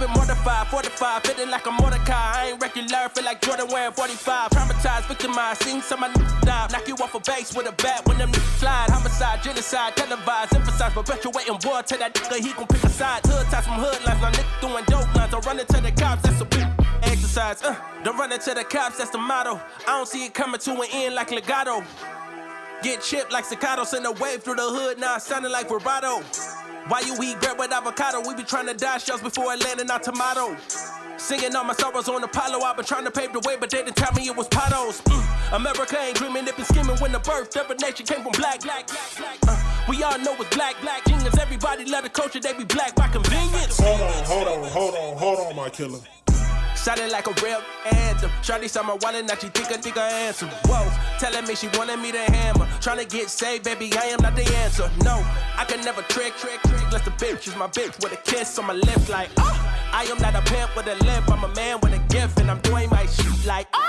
been mortified, fortified, feeling like a Mordecai. I ain't regular, feel like Jordan wearing 45. Traumatized, victimized, seen some of my die. Knock you off a base with a bat when them slide. Homicide, genocide, televised, emphasize, perpetuating war. Tell that nigga he gon' pick a side. Hood ties from hood lines, now nigga doing dope lines. Don't run into the cops, that's a big exercise. Don't run into the cops, that's the motto. I don't see it coming to an end like legato. Get chipped like staccato, send a wave through the hood, now sounding like vibrato. Why you eat bread with avocado? We be trying to dodge shells before it landing on tomato. Singing all my sorrows on Apollo. I've been trying to pave the way, but they didn't tell me it was potholes. America ain't dreaming, it been scheming when the birth of a nation came from black. We all know it's black genius. Everybody love the culture, they be black by convenience. Hold on, my killer. Sounding like a real anthem. Shawty saw my wallet, now she think I answer. Whoa, telling me she wanted me to hammer. Trying to get saved, baby, I am not the answer. No, I can never trick. Unless the bitch is my bitch with a kiss on my lips like, oh. I am not a pimp with a limp, I'm a man with a gift. And I'm doing my shit like, oh.